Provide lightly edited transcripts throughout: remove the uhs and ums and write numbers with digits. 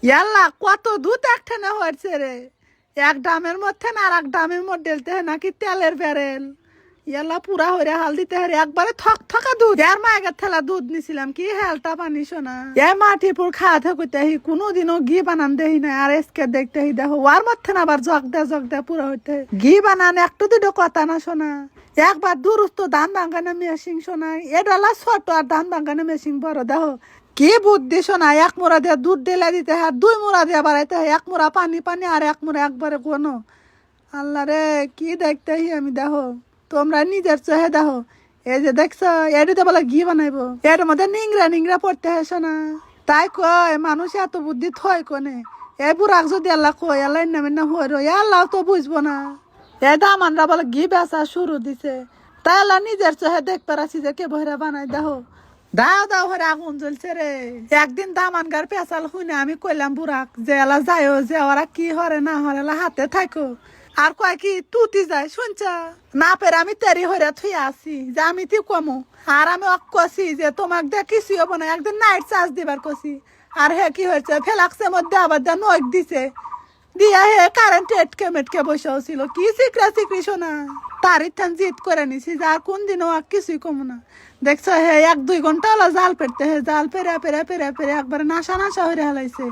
ইয়াল্লা কত দুধ একখানে হয়েছে রে। এক ডামের মধ্যে না আর এক ডামের মধ্যে ডেলতে হয় নাকি তেলের ব্যারেল। ইয়াল্লা পুরা হইরে হাল দিতে হারে একবারে থক থকা দুধ। এর মায়ের থেলা দুধ নিছিলাম কি হেলটা পানি শোনা। এ মাটিপুর খাওয়া করতে হি কোনোদিনও ঘি বানান দেহি না। আর এসকে দেখতে হি দেখো ওয়ার মধ্যে না আবার জগ দে পুরা হইতে ঘি বানান একটু দুটো কথা না শোনা। একবার দুরুস্ত ধান ভাঙ্গানো মেশিন শোনাই এডালা ছোট আর ধান ভাঙ্গানো মেশিন বড় দেখো কি বুদ্ধি শোনা। এক মোড়া দিয়ে দুধ ঢেলে দিতে হয়, 2 মোড়া দিয়ে বাড়াইতে হয়, 1 মোড়া পানি পানি আর 1 মোড়া একবারে কোনো। আল্লাহ রে কি দেখতে আমি দেখো তোমরা নিজের চোখে দেখো। এই যে দেখছো এটিতে বলে ঘি বানাইবো এর মধ্যে নিংরা নিংরা পড়তে হয় শোনা। তাই কয় মানুষ এত বুদ্ধি থয় কোনে। এই বুড়াক যদি আল্লাহ কয় আল্লাহ নামে না হই রই আল্লাহ তো বুঝবো না। এ দামানরা বলে ঘি বেচা শুরু দিছে। তাই আল্লাহ নিজের চোখে দেখতে পারাছি যে কে বহরা বানাই দেখো। দাও দাও হরে আগুন জ্বলছে রে। একদিন দামান গার পেঁচাল শুনে আমি কইলাম বুড়াক যে এলা যাইও যে ওরা কি হরে না হরে এলা হাতে থাকো। আর কয় কি তুতি যায় শুনছ না পেরে আমি তেরি হরে থুই আসি যে আমি তি কমু। আর আমি কছি যে তোমাক দিয়ে কিছু হবো না একদিন নাইট চার্জ দিবার কছি। আর হে কি হয়েছে ফেলাক্সের মধ্যে আবার দিয়ে নখ দিছে দিয়া হে কারেন্ট এটকে মেটকে বসেও ছিল কি চিকরা চিকরি শোনা। তার ইথান জিত করে নিছি যে আর কোন দিনও আর কিছুই কমু না। দেখছো হে 1-2 ঘন্টা হলো জাল পেরতে হে জাল পেরে পেরে পেরে পেরে একবারে নাশা নাশা হয়ে হেলাইছে।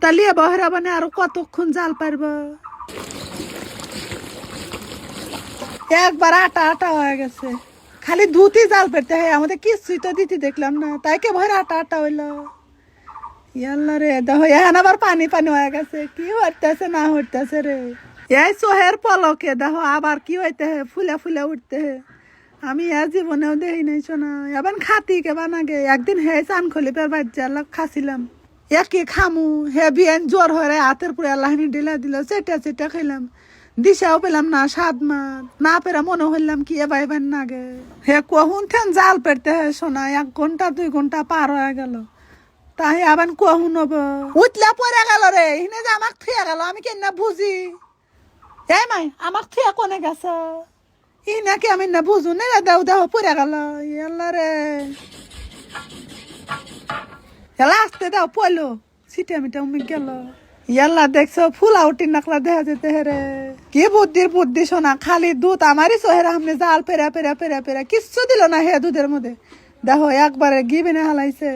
তালিয়ে বহরা মানে আরো কতক্ষণ জাল পারবো। একবার আটা আটা হয়ে গেছে খালি দুধই জাল পেরতে হয় আমাদের কিছুই তো দিতে দেখলাম না। তাই কে ভরে আটা আটা হইলো। ইয়াল্লা রে দেখো এখন আবার পানি পানি হয়ে গেছে কি হইতেছে না হইতেছে রে। এই সোহের পলকে দেখো আবার কি হইতে হে ফুলে ফুলে উঠতে হে। আমি এ জীবনেও দেখি নাই শোনা এবার খাতি কে বানাগে। একদিন হে চান খলিপের বাচ্চা খাছিলাম কি খামু হে বিয়ান জ্বর হয়ে হাতের পুরে আল্লাহনি ঢিলা দিল চেটা চেটা খাইলাম দিশাও পেলাম না স্বাদ মার না পেরা মনে হইলাম কি এবার এবার নাগে। হে কহুন থেন জাল পেরতে হে শোনা 1 ঘন্টা 2 ঘন্টা পার হয়ে গেল। তাই আবার কহুন হবো উঠলা পরে গেল রে হিনে যে আমাকে থুয়ে গেল আমি কেন বুঝি। এই মাই আমাকে থুয়ে কোনে গেছ ই নাকি আমি না বুঝু না দেও দেহ পরে গেল। ইয়াল্লা রে এলা আসতে দাও পয়লো সিটা মিটা উমি গেল। ইয়াল্লা দেখছো ফুল আউটি নাকলা দেখা যেতে হেরে কি বুদ্ধির বুদ্ধি শোনা। খালি দুধ আমারই সোহেরা সামনে জাল পেরা পেরা পেরা পেরা কিচ্ছু দিল না হে দুধের মধ্যে দেখো একবারে ঘি বেনে হালাইছে।